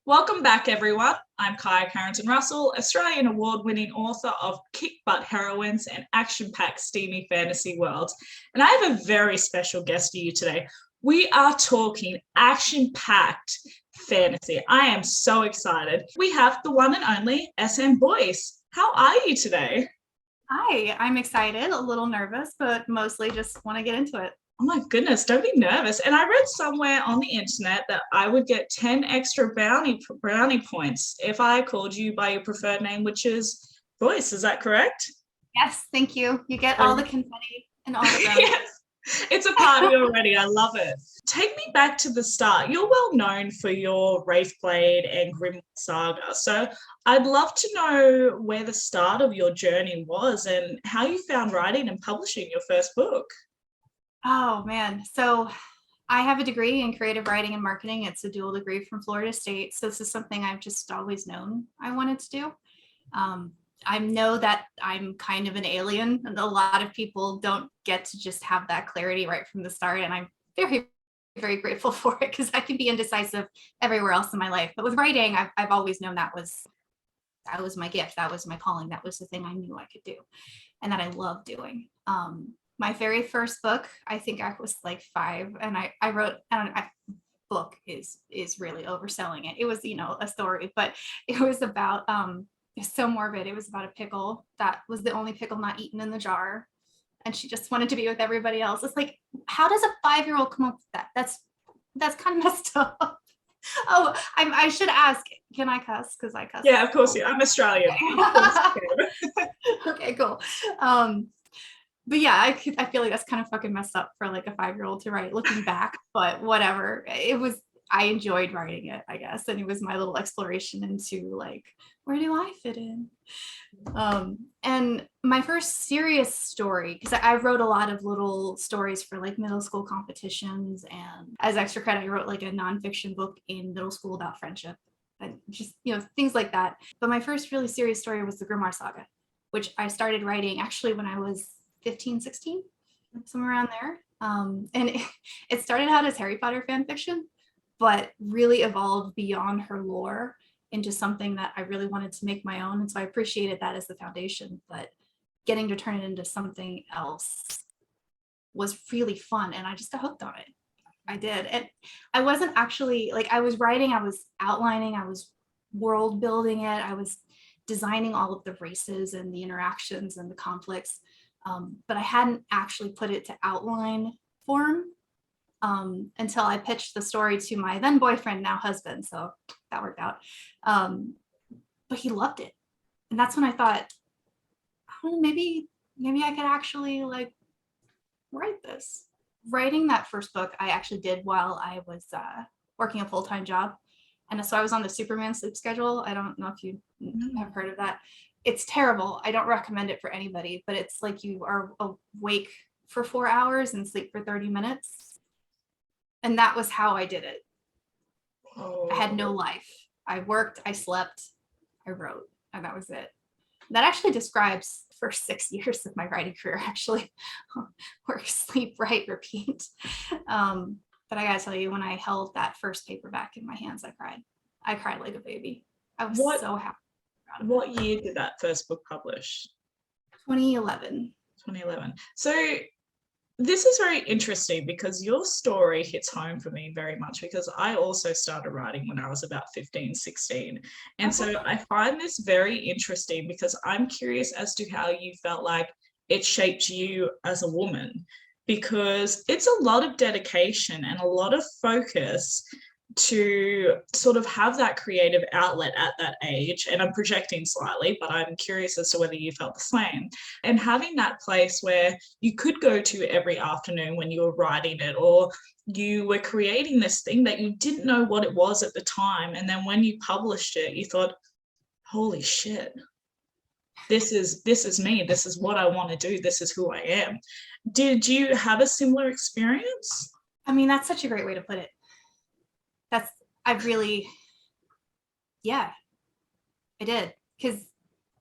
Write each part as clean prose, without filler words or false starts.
Welcome back, everyone. I'm Carrington-Russell, Australian award-winning author of kick-butt heroines and action-packed steamy fantasy worlds. And I have a very special guest for you today. We are talking action-packed fantasy. I am so excited. We have the one and only SM Boyce. How are you today? Hi, I'm excited, a little nervous, but mostly just want to get into it. Oh my goodness, don't be nervous. And I read somewhere on the internet that I would get 10 extra brownie points if I called you by your preferred name, which is Boyce. Is that correct? Yes, thank you. You get all the confetti and all the brownies. Yes, it's a party already. I love it. Take me back to the start. You're well known for your Wraithblade and Grammar Saga. So I'd love to know where the start of your journey was and how you found writing and publishing your first book. Oh man, so I have a degree in creative writing and marketing. It's a dual degree from Florida State. So this is something I've just always known I wanted to do. I know that I'm kind of an alien, and a lot of people don't get to just have that clarity right from the start. And I'm very, very grateful for it because I can be indecisive everywhere else in my life. But with writing, I've always known that was my gift. That was my calling. That was the thing I knew I could do and that I love doing. My very first book, I think I was like 5, and I wrote, book is really overselling it. It was, a story, but it was about, it's so morbid. It was about a pickle that was the only pickle not eaten in the jar. And she just wanted to be with everybody else. It's like, how does a 5-year-old come up with that? That's kind of messed up. Oh, I should ask, can I cuss? Because I cuss. Yeah, of course. Yeah. I'm Australian. Okay, cool. But yeah, I feel like that's kind of fucking messed up for like a 5-year-old to write looking back, but whatever. I enjoyed writing it, I guess. And it was my little exploration into like, where do I fit in? And my first serious story, because I wrote a lot of little stories for like middle school competitions. And as extra credit, I wrote like a nonfiction book in middle school about friendship and just, things like that. But my first really serious story was the Grammar Saga, which I started writing actually when I was 15, 16, somewhere around there. And it started out as Harry Potter fan fiction, but really evolved beyond her lore into something that I really wanted to make my own. And so I appreciated that as the foundation, but getting to turn it into something else was really fun. And I just got hooked on it. I did. And I wasn't actually like, I was writing, I was outlining, I was world building it. I was designing all of the races and the interactions and the conflicts. But I hadn't actually put it to outline form until I pitched the story to my then boyfriend, now husband. So that worked out. But he loved it. And that's when I thought, oh, maybe I could actually like write this. Writing that first book, I actually did while I was working a full-time job. And so I was on the Superman sleep schedule. I don't know if you have heard of that. It's terrible. I don't recommend it for anybody, but it's like you are awake for 4 hours and sleep for 30 minutes. And that was how I did it. I had no life. I worked, I slept, I wrote, and that was it. That actually describes the first 6 years of my writing career, actually. Work, sleep, write, repeat. But I gotta tell you, when I held that first paperback in my hands, I cried. I cried like a baby. I was so happy. What year did that first book publish? 2011. 2011. So this is very interesting because your story hits home for me very much because I also started writing when I was about 15, 16. And so I find this very interesting because I'm curious as to how you felt like it shaped you as a woman, because it's a lot of dedication and a lot of focus to sort of have that creative outlet at that age. And I'm projecting slightly, but I'm curious as to whether you felt the same. And having that place where you could go to every afternoon when you were writing it, or you were creating this thing that you didn't know what it was at the time. And then when you published it, you thought, holy shit, this is me. This is what I want to do. This is who I am. Did you have a similar experience? I mean, that's such a great way to put it. I did, because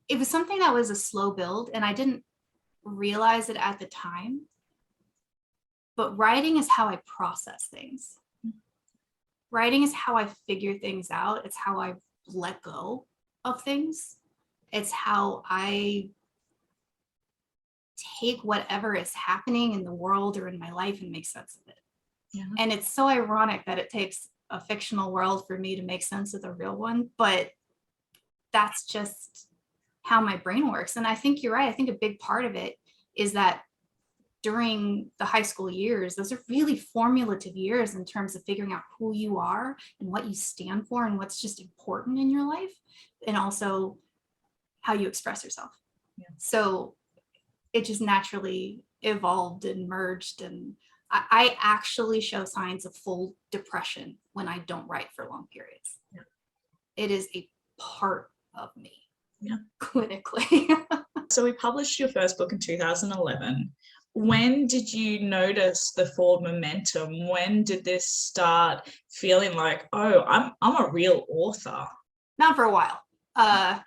it was something that was a slow build and I didn't realize it at the time, but writing is how I process things. writing is how I figure things out. It's how I let go of things. It's how I take whatever is happening in the world or in my life and make sense of it. Yeah. And it's so ironic that it takes a fictional world for me to make sense of the real one, but that's just how my brain works. And I think you're right. I think a big part of it is that during the high school years, those are really formative years in terms of figuring out who you are and what you stand for and what's just important in your life, and also how you express yourself. Yeah. So it just naturally evolved and merged. And I actually show signs of full depression when I don't write for long periods. Yeah. It is a part of me. Yeah. Clinically. So we published your first book in 2011. When did you notice the forward momentum? When did this start feeling like, oh, I'm a real author? Not for a while. I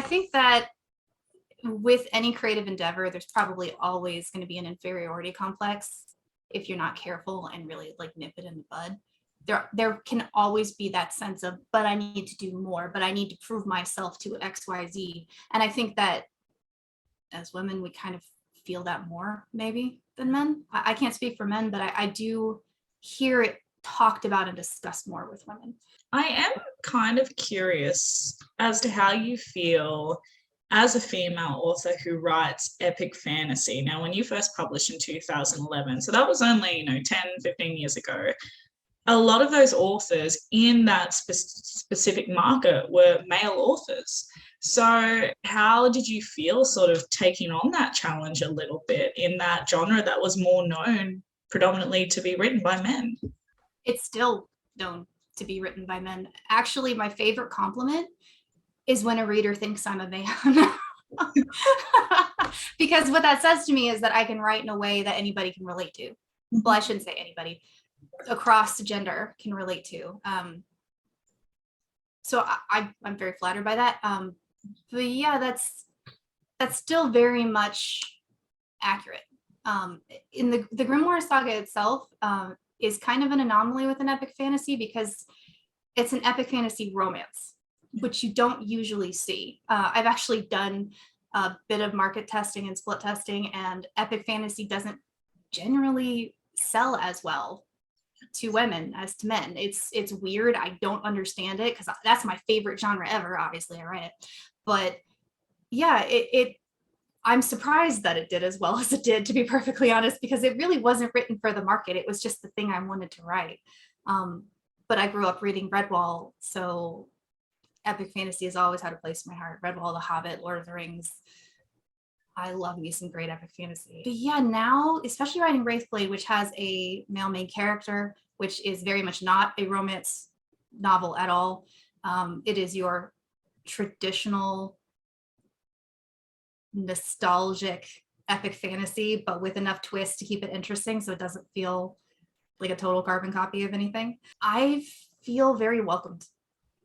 think that with any creative endeavor, there's probably always going to be an inferiority complex if you're not careful and really like nip it in the bud. There can always be that sense of, but I need to do more, but I need to prove myself to XYZ. And I think that as women, we kind of feel that more maybe than men. I can't speak for men, but I do hear it talked about and discussed more with women. I am kind of curious as to how you feel as a female author who writes epic fantasy. Now, when you first published in 2011, so that was only, 10, 15 years ago, a lot of those authors in that specific market were male authors. So how did you feel sort of taking on that challenge a little bit in that genre that was more known predominantly to be written by men? It's still known to be written by men. Actually, my favorite compliment is when a reader thinks I'm a man. Because what that says to me is that I can write in a way that anybody can relate to. Well, I shouldn't say anybody, across gender can relate to. So I'm very flattered by that. But yeah, that's still very much accurate. In the Grammar Saga itself is kind of an anomaly with an epic fantasy because it's an epic fantasy romance, which you don't usually see. I've actually done a bit of market testing and split testing, and epic fantasy doesn't generally sell as well to women as to men. It's weird. I don't understand it because that's my favorite genre ever. Obviously, I write it, but yeah, I'm surprised that it did as well as it did, to be perfectly honest, because it really wasn't written for the market. It was just the thing I wanted to write. But I grew up reading Redwall, so epic fantasy has always had a place in my heart. Redwall, The Hobbit, Lord of the Rings. I love me some great epic fantasy. But yeah, now, especially writing Wraithblade, which has a male main character, which is very much not a romance novel at all. It is your traditional nostalgic epic fantasy, but with enough twists to keep it interesting so it doesn't feel like a total carbon copy of anything. I feel very welcomed.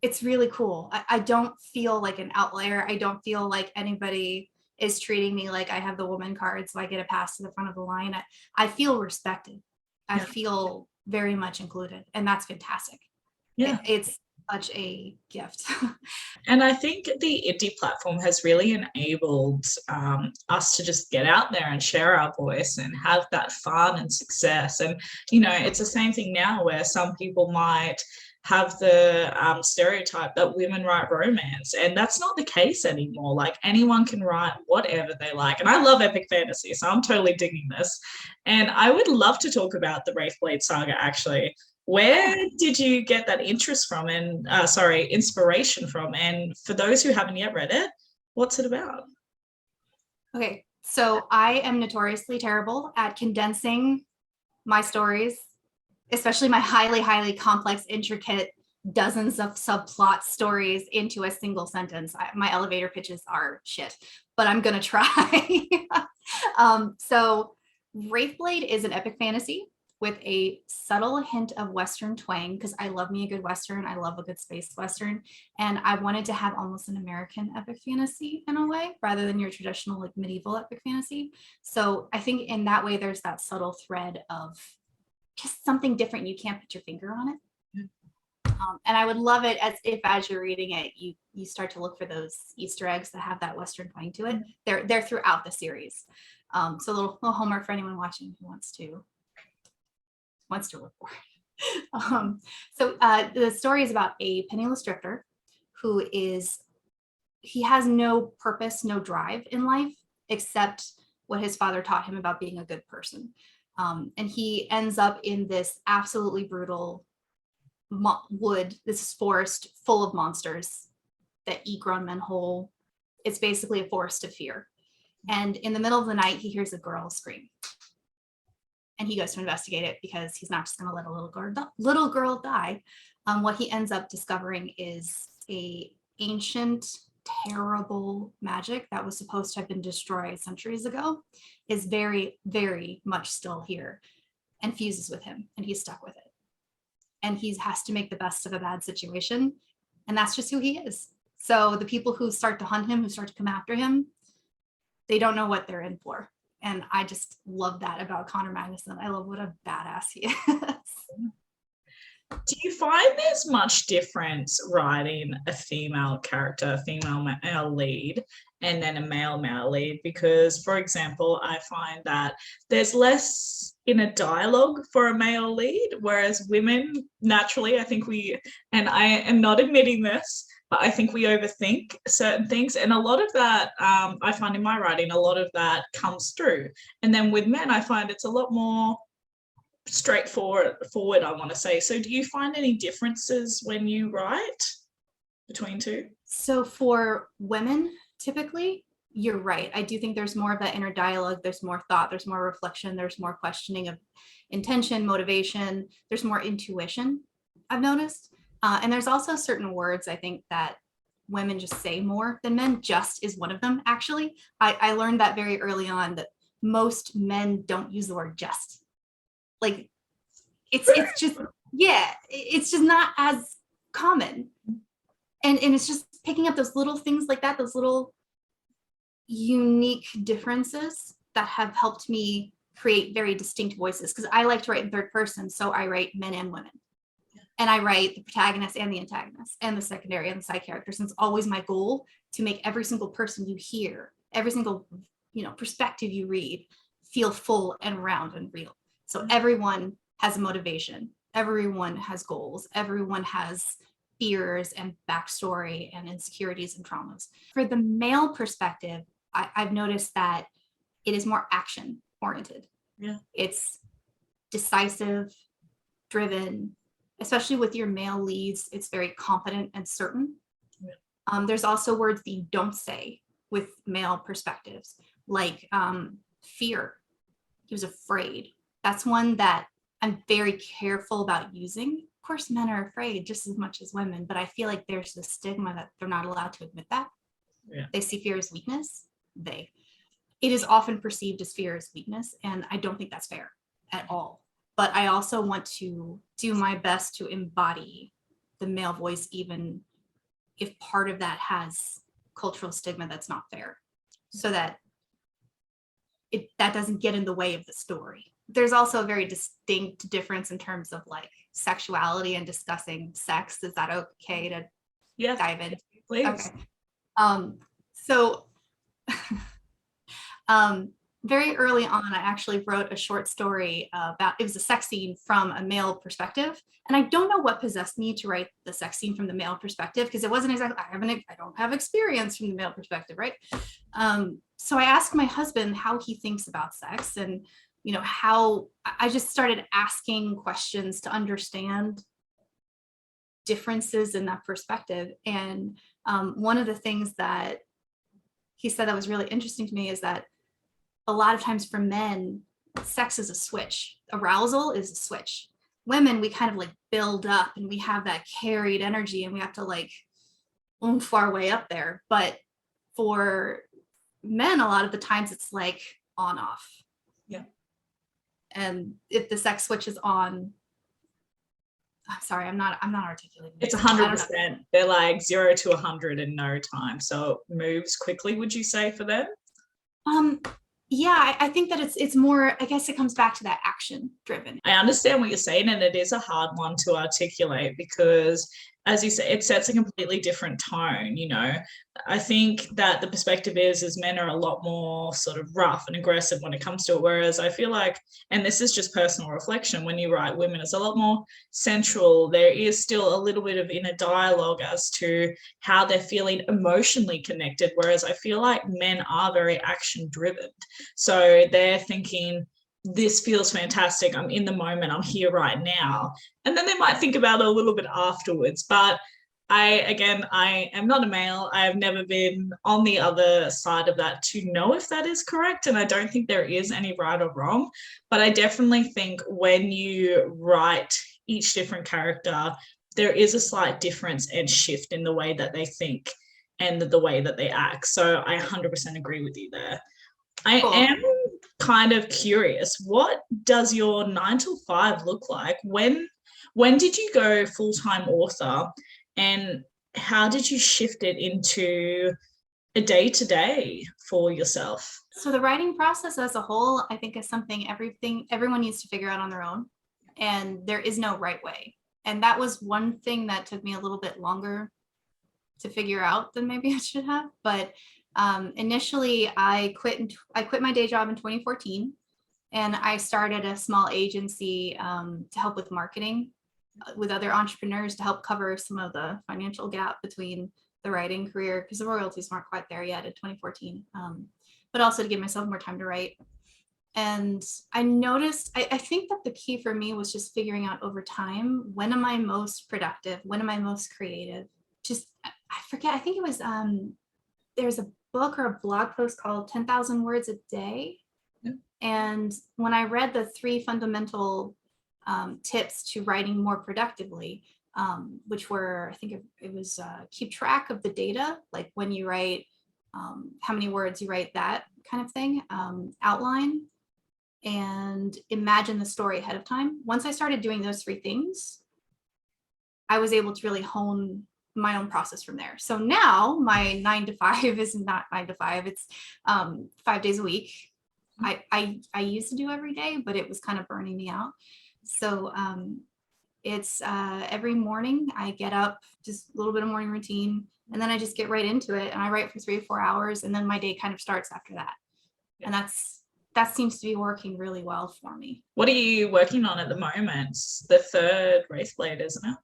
It's really cool. I don't feel like an outlier. I don't feel like anybody is treating me like I have the woman card so I get a pass to the front of the line. I feel respected. I feel very much included, and that's fantastic. Yeah. It's such a gift. And I think the indie platform has really enabled us to just get out there and share our voice and have that fun and success. And, it's the same thing now where some people might have the stereotype that women write romance, and that's not the case anymore. Like, anyone can write whatever they like, and I love epic fantasy, so I'm totally digging this. And I would love to talk about the Wraithblade saga, actually. Where did you get that interest from and inspiration from? And for those who haven't yet read it, what's it about? Okay, so I am notoriously terrible at condensing my stories, especially my highly, highly complex, intricate, dozens of subplot stories into a single sentence. My elevator pitches are shit, but I'm gonna try. So Wraithblade is an epic fantasy with a subtle hint of Western twang, because I love me a good Western. I love a good space Western. And I wanted to have almost an American epic fantasy in a way, rather than your traditional like medieval epic fantasy. So I think in that way, there's that subtle thread of just something different. You can't put your finger on it. And I would love it as you're reading it, you start to look for those Easter eggs that have that Western twang to it. They're throughout the series. So a little homework for anyone watching who wants to look for it. So the story is about a penniless drifter who he has no purpose, no drive in life, except what his father taught him about being a good person. And he ends up in this absolutely brutal this forest full of monsters that eat grown men whole. It's basically a forest of fear. And in the middle of the night, he hears a girl scream. And he goes to investigate it because he's not just going to let a little girl die. What he ends up discovering is a ancient, terrible magic that was supposed to have been destroyed centuries ago is very, very much still here and fuses with him, and he's stuck with it. And he has to make the best of a bad situation. And that's just who he is. So the people who start to hunt him, who start to come after him, they don't know what they're in for. And I just love that about Connor Magnuson. I love what a badass he is. Do you find there's much difference writing a female character, female lead, and then a male lead? Because, for example, I find that there's less inner dialogue for a male lead, whereas women, naturally, I think and I am not admitting this, but I think we overthink certain things. And a lot of that, I find in my writing, a lot of that comes through. And then with men, I find it's a lot more straightforward, I want to say. So do you find any differences when you write between two? So for women, typically, you're right. I do think there's more of that inner dialogue. There's more thought, there's more reflection, there's more questioning of intention, motivation, there's more intuition, I've noticed. And there's also certain words I think that women just say more than men. Just is one of them, actually. I learned that very early on, that most men don't use the word just. Like it's just, yeah, it's just not as common. And it's just picking up those little things like that, those little unique differences that have helped me create very distinct voices. Because I like to write in third person, so I write men and women. And I write the protagonist and the antagonist and the secondary and the side characters. And it's always my goal to make every single person you hear, every single perspective you read, feel full and round and real. So everyone has a motivation, everyone has goals, everyone has fears and backstory and insecurities and traumas. For the male perspective, I've noticed that it is more action oriented. Yeah. It's decisive, driven, especially with your male leads, it's very confident and certain. Yeah. There's also words that you don't say with male perspectives, like fear. He was afraid. That's one that I'm very careful about using. Of course, men are afraid just as much as women, but I feel like there's the stigma that they're not allowed to admit that. Yeah. They see fear as weakness. It is often perceived as fear as weakness, and I don't think that's fair at all. But I also want to do my best to embody the male voice, even if part of that has cultural stigma that's not fair, so that that doesn't get in the way of the story. There's also a very distinct difference in terms of like sexuality and discussing sex. Is that okay to dive in? Please. Okay. So very early on, I actually wrote a short story about, it was a sex scene from a male perspective. And I don't know what possessed me to write the sex scene from the male perspective, because it wasn't exactly, I don't have experience from the male perspective, right? So I asked my husband how he thinks about sex, and how I just started asking questions to understand differences in that perspective. And one of the things that he said that was really interesting to me is that a lot of times for men, sex is a switch. Arousal is a switch. Women, we kind of like build up and we have that carried energy and we have to like oomph our way up there. But for men, a lot of the times it's like on off. Yeah. And if the sex switch is on, I'm sorry, I'm not articulating. It's 100%. They're like 0 to 100 in no time. So it moves quickly, would you say, for them? Yeah, I think that it's more, I guess it comes back to that action driven. I understand what you're saying, and it is a hard one to articulate because, as you say, it sets a completely different tone. I think that the perspective is men are a lot more sort of rough and aggressive when it comes to it, whereas I feel like, and this is just personal reflection, when you write women, it's a lot more sensual. There is still a little bit of inner dialogue as to how they're feeling emotionally connected, whereas I feel like men are very action driven. So they're thinking, this feels fantastic. I'm in the moment. I'm here right now. And then they might think about it a little bit afterwards. But I am not a male. I have never been on the other side of that to know if that is correct. And I don't think there is any right or wrong. But I definitely think when you write each different character, there is a slight difference and shift in the way that they think and the way that they act. So I 100% agree with you there. I am kind of curious, what does your 9 to 5 look like? When did you go full-time author, and how did you shift it into a day-to-day for yourself? So the writing process as a whole, I think, is something everyone needs to figure out on their own, and there is no right way. And that was one thing that took me a little bit longer to figure out than maybe I should have. But initially, I quit my day job in 2014, and I started a small agency to help with marketing with other entrepreneurs to help cover some of the financial gap between the writing career, because the royalties weren't quite there yet in 2014, but also to give myself more time to write. And I noticed, I think that the key for me was just figuring out over time, when am I most productive? When am I most creative? I forget, I think it was, there's a book or a blog post called 10,000 Words a Day. Yeah. And when I read the 3 fundamental tips to writing more productively, which were, I think it was keep track of the data, like when you write, how many words you write, that kind of thing, outline, and imagine the story ahead of time. Once I started doing those 3 things, I was able to really hone my own process from there. So now my 9 to 5 is not 9 to 5, it's 5 days a week. I used to do every day, but it was kind of burning me out. So it's every morning I get up, just a little bit of morning routine, and then I just get right into it, and I write for 3 or 4 hours, and then my day kind of starts after that. Yeah. And that seems to be working really well for me. What are you working on at the moment? The 3rd Wraithblade, isn't it?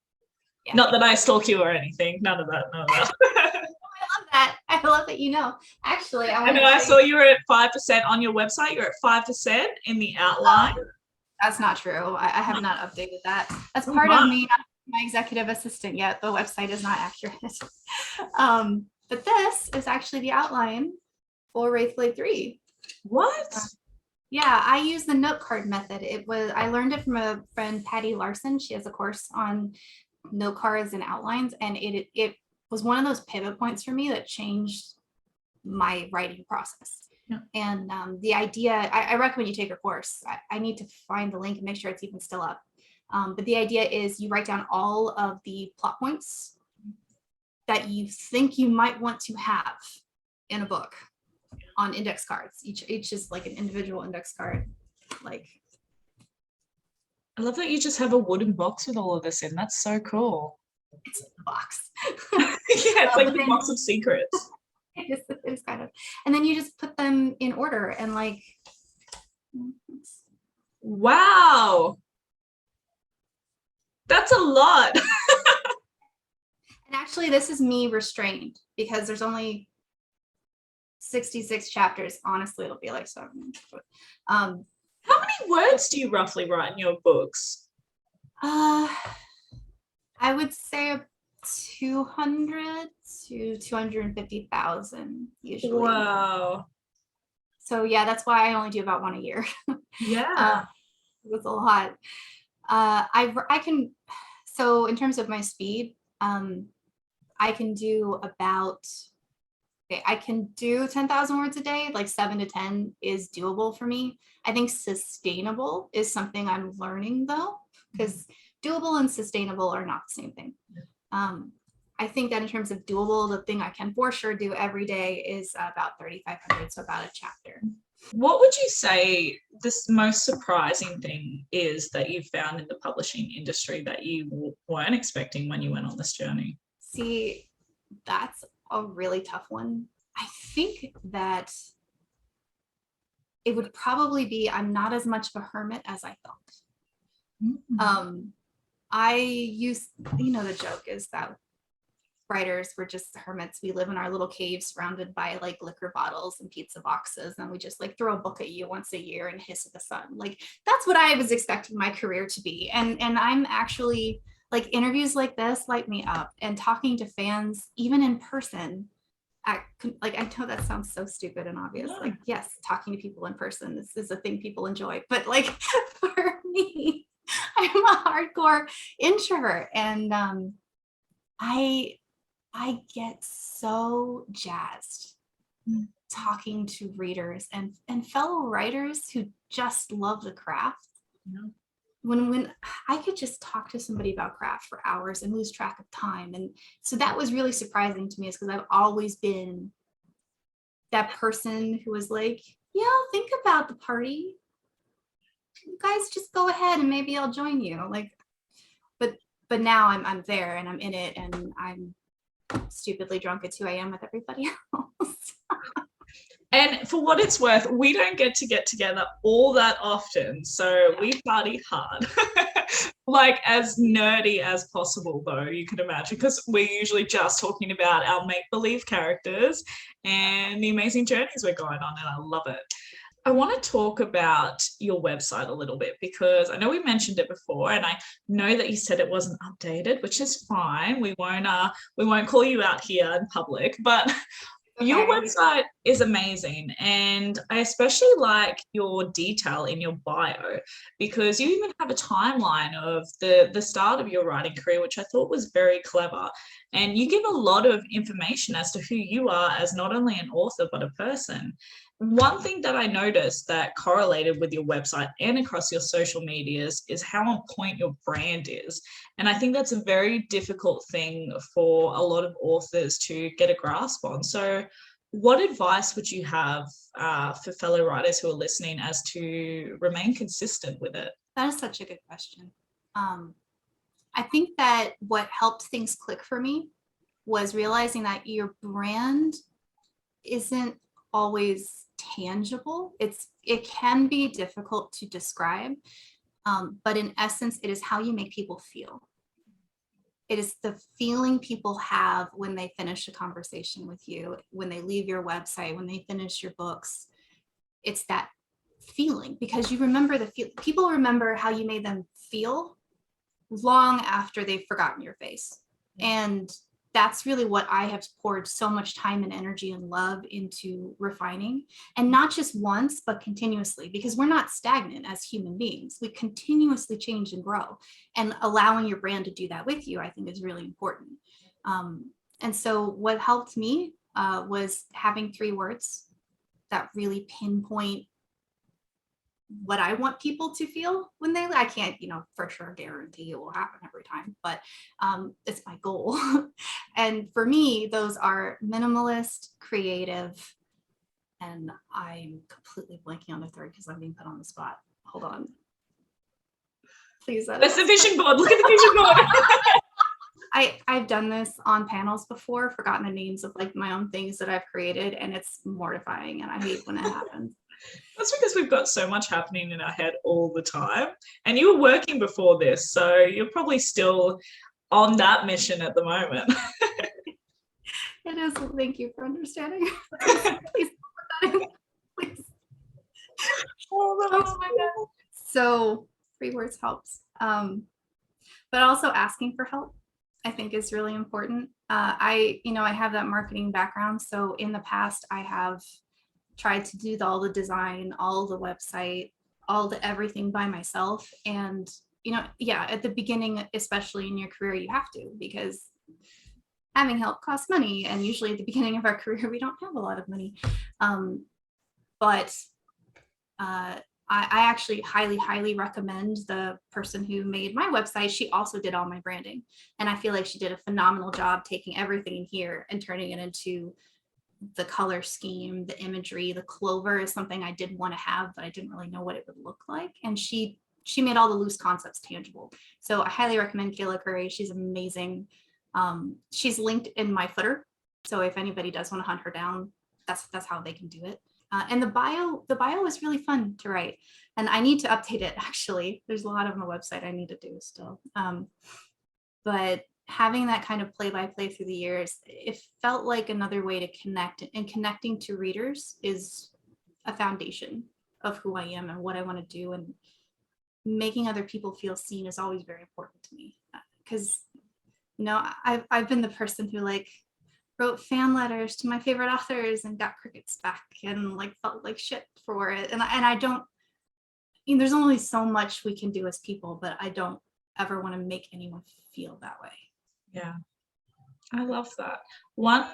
Yeah. Not that I stalk you or anything. None of that. I love that. I love that, Actually, I know I saw you were at 5% on your website. You're at 5% in the outline. That's not true. I have not updated that. That's part of me, not my executive assistant yet. The website is not accurate. But this is actually the outline for Wraithblade 3. What? Yeah, I use the Notecard method. I learned it from a friend, Patty Larson. She has a course on note cards and outlines, and it was one of those pivot points for me that changed my writing process. Yeah. And the idea, I recommend you take your course. I need to find the link and make sure it's even still up. But the idea is you write down all of the plot points that you think you might want to have in a book on index cards. Each is like an individual index card. Like, I love that you just have a wooden box with all of this in. That's so cool. It's a box. Yeah, it's like the box of secrets. It's kind of, and then you just put them in order and like, wow, that's a lot. And actually this is me restrained because there's only 66 chapters. Honestly, it'll be like 7. How many words do you roughly write in your books? I would say 200 to 250,000 usually. Wow. So yeah, that's why I only do about 1 a year. Yeah. It was a lot. I can, so in terms of my speed, I can do about, I can do 10,000 words a day, like 7 to 10 is doable for me. I think sustainable is something I'm learning though, because doable and sustainable are not the same thing. I think that in terms of doable, the thing I can for sure do every day is about 3,500, so about a chapter. What would you say this most surprising thing is that you found in the publishing industry that you weren't expecting when you went on this journey? See, that's a really tough one. I think that it would probably be I'm not as much of a hermit as I thought. I used, the joke is that writers were just hermits. We live in our little cave surrounded by like liquor bottles and pizza boxes, and we just like throw a book at you once a year and hiss at the sun. Like that's what I was expecting my career to be. And I'm actually like, interviews like this light me up, and talking to fans even in person. I know that sounds so stupid and obvious. Yeah. Like, yes, talking to people in person, this is a thing people enjoy. But like for me, I'm a hardcore introvert, and I get so jazzed talking to readers and fellow writers who just love the craft. Yeah. When I could just talk to somebody about craft for hours and lose track of time. And so that was really surprising to me, is because I've always been that person who was like, yeah, I'll think about the party. You guys just go ahead and maybe I'll join you. Like, but now I'm there and I'm in it, and I'm stupidly drunk at 2 a.m. with everybody else. And for what it's worth, we don't get together all that often. So we party hard. Like as nerdy as possible, though, you can imagine, because we're usually just talking about our make-believe characters and the amazing journeys we're going on, and I love it. I want to talk about your website a little bit, because I know we mentioned it before, and I know that you said it wasn't updated, which is fine. We won't call you out here in public, but your website is amazing, and I especially like your detail in your bio, because you even have a timeline of the start of your writing career, which I thought was very clever. And you give a lot of information as to who you are as not only an author but a person. One thing that I noticed that correlated with your website and across your social medias is how on point your brand is. And I think that's a very difficult thing for a lot of authors to get a grasp on. So what advice would you have for fellow writers who are listening as to remain consistent with it? That is such a good question. I think that what helped things click for me was realizing that your brand isn't always tangible. It can be difficult to describe, but in essence, it is how you make people feel. It is the feeling people have when they finish a conversation with you, when they leave your website, when they finish your books. It's that feeling, because you remember people remember how you made them feel long after they've forgotten your face. And that's really what I have poured so much time and energy and love into refining, and not just once, but continuously, because we're not stagnant as human beings. We continuously change and grow, and allowing your brand to do that with you, I think, is really important. And so what helped me was having 3 words that really pinpoint what I want people to feel when I can't, for sure guarantee it will happen every time, but it's my goal. And for me, those are minimalist, creative, and I'm completely blanking on the third because I'm being put on the spot. Hold on. Please. That's the vision board. Look at the vision board. I've done this on panels before, forgotten the names of like my own things that I've created, and it's mortifying, and I hate when it happens. That's because we've got so much happening in our head all the time. And you were working before this, so you're probably still on that mission at the moment. It is. Thank you for understanding. Please. Please. Oh my God. So 3 words helps. But also asking for help, I think, is really important. I have that marketing background. So in the past, I have tried to do all the design, all the website, all the everything by myself. And, at the beginning, especially in your career, you have to, because having help costs money. And usually at the beginning of our career, we don't have a lot of money. But I actually highly, highly recommend the person who made my website. She also did all my branding. And I feel like she did a phenomenal job taking everything in here and turning it into the color scheme, the imagery. The clover is something I did want to have, but I didn't really know what it would look like. And she made all the loose concepts tangible. So I highly recommend Kayla Curry. She's amazing. She's linked in my footer. So if anybody does want to hunt her down, that's how they can do it. And the bio is really fun to write. And I need to update it, actually. There's a lot on the website I need to do still. But having that kind of play-by-play through the years, it felt like another way to connect, and connecting to readers is a foundation of who I am and what I want to do, and making other people feel seen is always very important to me, because I've been the person who like wrote fan letters to my favorite authors and got crickets back and like felt like shit for it, and I don't, there's only so much we can do as people, but I don't ever want to make anyone feel that way. Yeah, I love that. One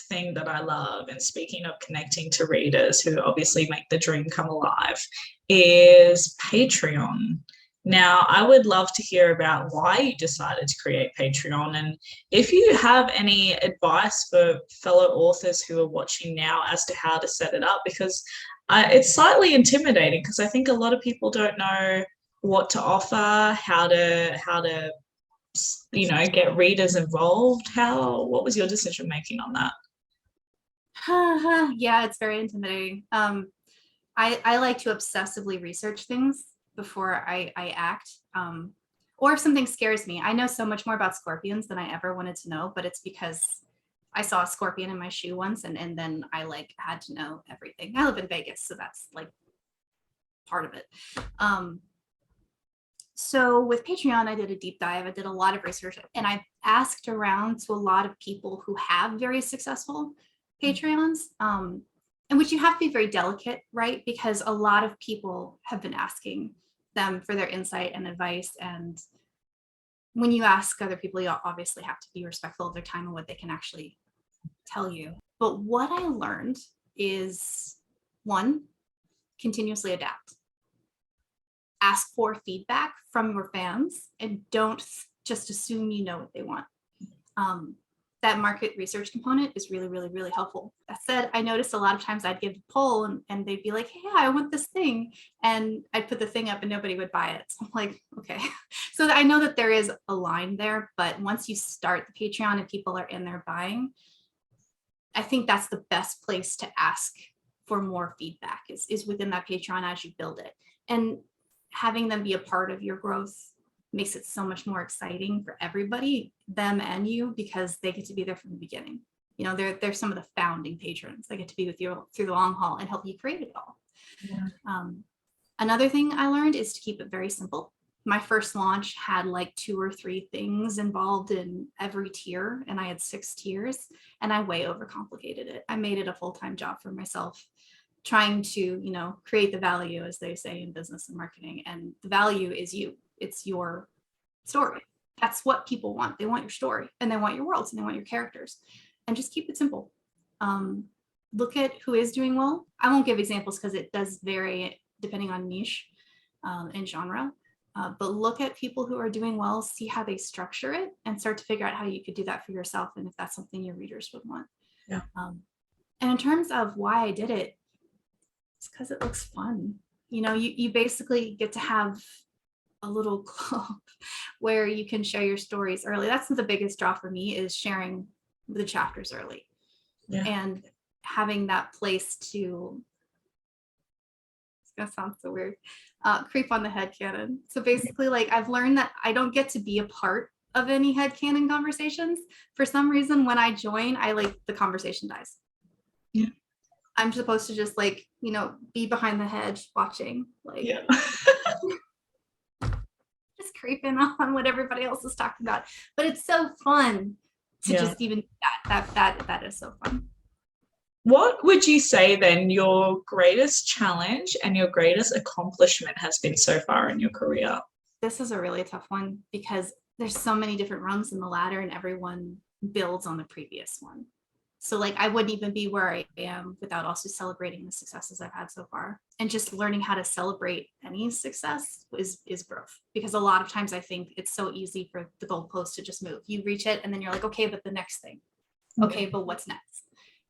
thing that I love, and speaking of connecting to readers who obviously make the dream come alive, is Patreon. Now, I would love to hear about why you decided to create Patreon, and if you have any advice for fellow authors who are watching now as to how to set it up, because it's slightly intimidating, because I think a lot of people don't know what to offer, how to get readers involved. What was your decision making on that? Yeah, it's very intimidating. I like to obsessively research things before I act. Or if something scares me. I know so much more about scorpions than I ever wanted to know, but it's because I saw a scorpion in my shoe once, and then I like had to know everything. I live in Vegas, so that's like part of it. So with Patreon, I did a deep dive. I did a lot of research, and I asked around to a lot of people who have very successful Patreons, in which you have to be very delicate, right? Because a lot of people have been asking them for their insight and advice. And when you ask other people, you obviously have to be respectful of their time and what they can actually tell you. But what I learned is, one, continuously adapt. Ask for feedback from your fans, and don't just assume you know what they want. That market research component is really, really, really helpful. That said, I noticed a lot of times I'd give a poll and they'd be like, hey, I want this thing. And I'd put the thing up and nobody would buy it. So I'm like, okay. So I know that there is a line there, but once you start the Patreon and people are in there buying, I think that's the best place to ask for more feedback is within that Patreon as you build it. And having them be a part of your growth makes it so much more exciting for everybody, them and you, because they get to be there from the beginning. They're some of the founding patrons. They get to be with you through the long haul and help you create it all. Yeah. Another thing I learned is to keep it very simple. My first launch had like 2 or 3 things involved in every tier, and I had 6 tiers, and I way overcomplicated it. I made it a full-time job for myself, trying to, create the value, as they say in business and marketing. And the value is you. It's your story. That's what people want. They want your story, and they want your worlds, and they want your characters. And just keep it simple. Look at who is doing well. I won't give examples because it does vary depending on niche and genre. But look at people who are doing well, see how they structure it, and start to figure out how you could do that for yourself, and if that's something your readers would want. Yeah. And in terms of why I did it, it's because it looks fun. You basically get to have a little club where you can share your stories early. That's the biggest draw for me, is sharing the chapters early. Yeah. And having that place to, it's gonna sound so weird, creep on the headcanon. So basically, like, I've learned that I don't get to be a part of any headcanon conversations. For some reason, when I join, the conversation dies. Yeah. I'm supposed to just be behind the hedge watching, yeah. Just creeping on what everybody else is talking about. But it's so fun to just even do that is so fun. What would you say then your greatest challenge and your greatest accomplishment has been so far in your career? This is a really tough one, because there's so many different rungs in the ladder, and everyone builds on the previous one. So I wouldn't even be where I am without also celebrating the successes I've had so far. And just learning how to celebrate any success is growth. Because a lot of times I think it's so easy for the goalpost to just move. You reach it and then you're like, okay, but the next thing. Okay, but what's next?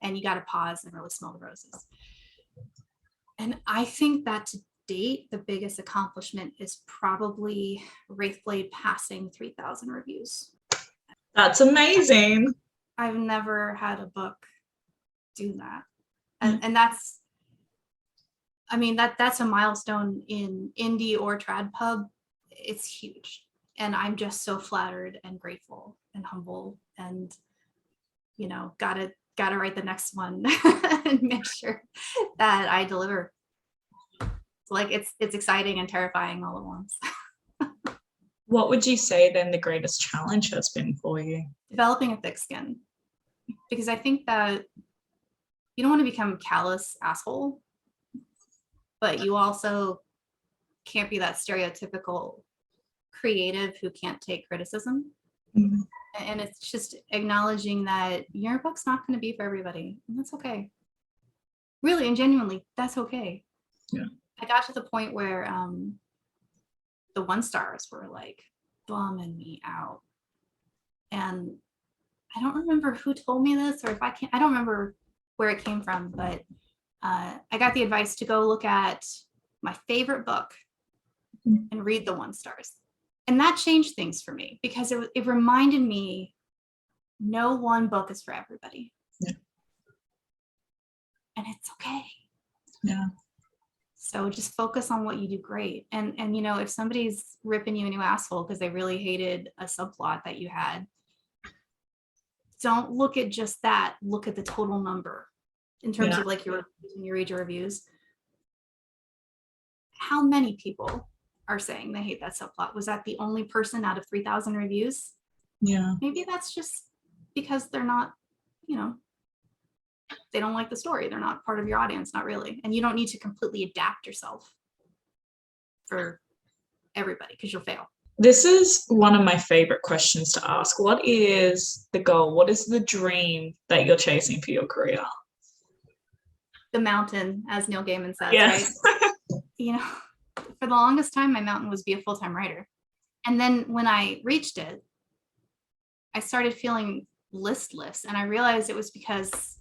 and you got to pause and really smell the roses. And I think that to date, the biggest accomplishment is probably Wraithblade passing 3,000 reviews. That's amazing. I've never had a book do that. And that's, I mean, that's a milestone in indie or trad pub. It's huge. And I'm just so flattered and grateful and humble, and, you know, gotta write the next one and make sure that I deliver. So like it's exciting and terrifying all at once. What would you say then the greatest challenge has been for you? Developing a thick skin, because I think that you don't want to become a callous asshole, but you also can't be that stereotypical creative who can't take criticism. Mm-hmm. And it's just acknowledging that your book's not going to be for everybody, and that's okay. Really and genuinely, that's okay. Yeah. I got to the point where the 1-stars were like bumming me out, and I don't remember who told me this, or if I don't remember where it came from, but I got the advice to go look at my favorite book and read the 1-stars. And that changed things for me, because it reminded me no one book is for everybody. Yeah. And it's okay. Yeah. So just focus on what you do great. And you know, if somebody's ripping you a new asshole because they really hated a subplot that you had, don't look at just that. Look at the total number in terms of like when you read your reviews. How many people are saying they hate that subplot? Was that the only person out of 3,000 reviews? Yeah. Maybe that's just because they're not, you know, they don't like the story. They're not part of your audience, not really. And you don't need to completely adapt yourself for everybody, because you'll fail. This is one of my favorite questions to ask. What is the goal? What is the dream that you're chasing for your career? The mountain, as Neil Gaiman says, yes. right? You know, for the longest time, my mountain was be a full-time writer. And then when I reached it, I started feeling listless. And I realized it was because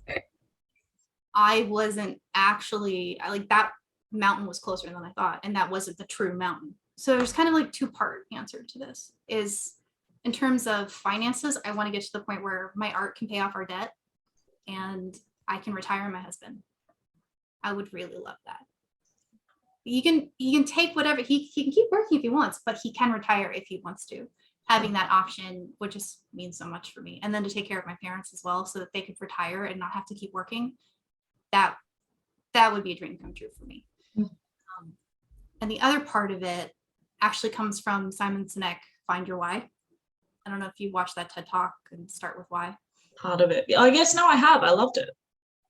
I wasn't actually, like, that mountain was closer than I thought. And that wasn't the true mountain. So there's kind of like two-part answer to this. Is in terms of finances, I want to get to the point where my art can pay off our debt and I can retire my husband. I would really love that. He can take whatever, he can keep working if he wants, but he can retire if he wants to. Having that option would just mean so much for me. And then to take care of my parents as well, so that they could retire and not have to keep working. That would be a dream come true for me. Mm-hmm. And the other part of it actually comes from Simon Sinek, Find Your Why. I don't know if you watched that TED Talk and Start With Why. Part of it. I guess no, I have. I loved it.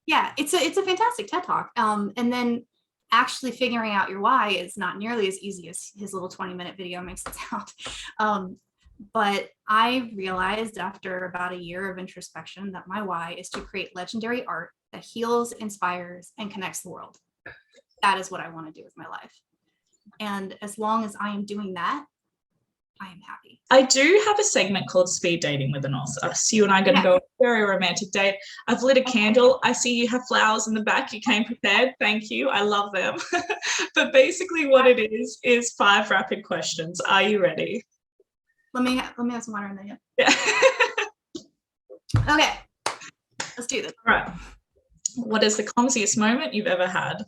Yeah, it's a fantastic TED Talk. And then actually figuring out your why is not nearly as easy as his little 20-minute video makes it sound. But I realized after about a year of introspection that my why is to create legendary art that heals, inspires, and connects the world. That is what I want to do with my life. And as long as I am doing that, I am happy. I do have a segment called Speed Dating with an Us. You and I are going to go on a very romantic date. I've lit a candle. I see you have flowers in the back. You came prepared. Thank you. I love them. But basically what it is 5 rapid questions. Are you ready? Let me have some water in there. Yeah. Okay. Let's do this. All right. What is the clumsiest moment you've ever had?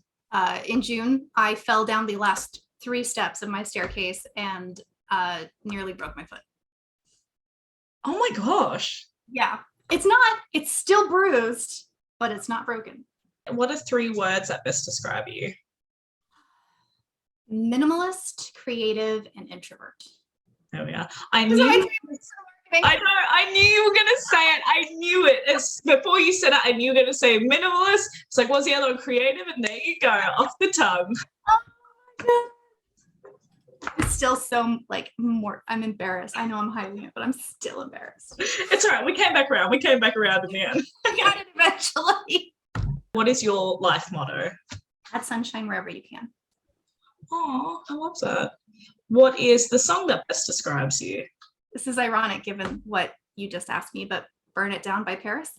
In June, I fell down the last 3 steps of my staircase and nearly broke my foot. Oh my gosh. Yeah. It's still bruised, but it's not broken. What are 3 words that best describe you? Minimalist, creative, and introvert. Oh yeah. I knew you were going to say it. I knew it. Before you said it, I knew you were going to say minimalist. It's like, what's the other one? Creative? And there you go, off the tongue. Oh my God. I'm still so I'm embarrassed. I know I'm hiding it, but I'm still embarrassed. It's all right. We came back around in the end. I got it eventually. What is your life motto? Add sunshine wherever you can. Oh, I love that. What is the song that best describes you? This is ironic given what you just asked me, but Burn It Down by Paris.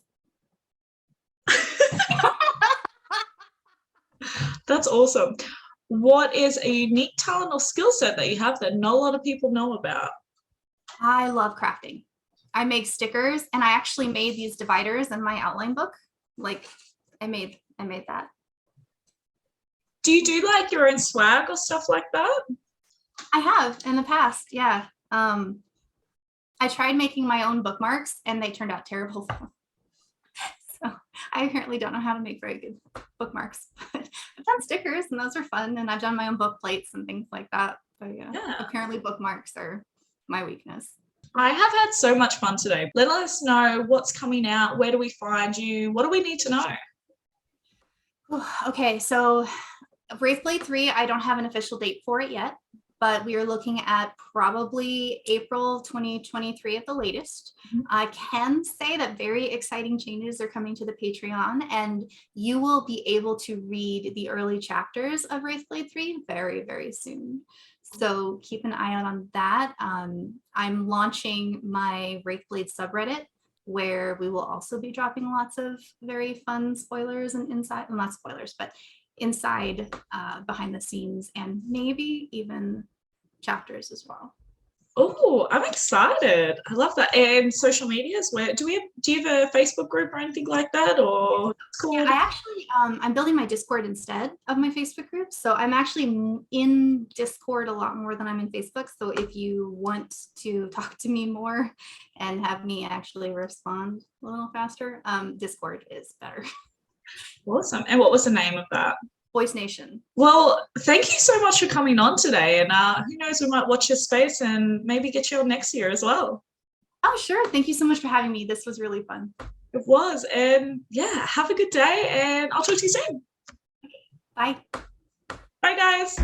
That's awesome. What is a unique talent or skill set that you have that not a lot of people know about? I love crafting. I make stickers, and I actually made these dividers in my outline book. Like I made that. Do you do like your own swag or stuff like that? I have in the past, yeah. I tried making my own bookmarks and they turned out terrible. So I apparently don't know how to make very good bookmarks. I've done stickers and those are fun, and I've done my own book plates and things like that. But yeah, apparently bookmarks are my weakness. I have had so much fun today. Let us know what's coming out. Where do we find you? What do we need to know? Okay, so Wraithblade 3, I don't have an official date for it yet, but we are looking at probably April 2023 at the latest. I can say that very exciting changes are coming to the Patreon, and you will be able to read the early chapters of Wraithblade 3 very, very soon. So keep an eye out on that. I'm launching my Wraithblade subreddit, where we will also be dropping lots of very fun spoilers and inside, well, not spoilers, but inside behind the scenes, and maybe even chapters as well. Oh, I'm excited. I love that. And social medias, where do you have a Facebook group or anything like that? Or cool. Yeah, I actually I'm building my Discord instead of my Facebook group. So I'm actually in Discord a lot more than I'm in Facebook. So if you want to talk to me more and have me actually respond a little faster, Discord is better. Awesome. And what was the name of that? Boyce Nation. Well, thank you so much for coming on today. And who knows, we might watch your space and maybe get you on next year as well. Oh, sure. Thank you so much for having me. This was really fun. It was. And yeah, have a good day, and I'll talk to you soon. Bye. Bye, guys.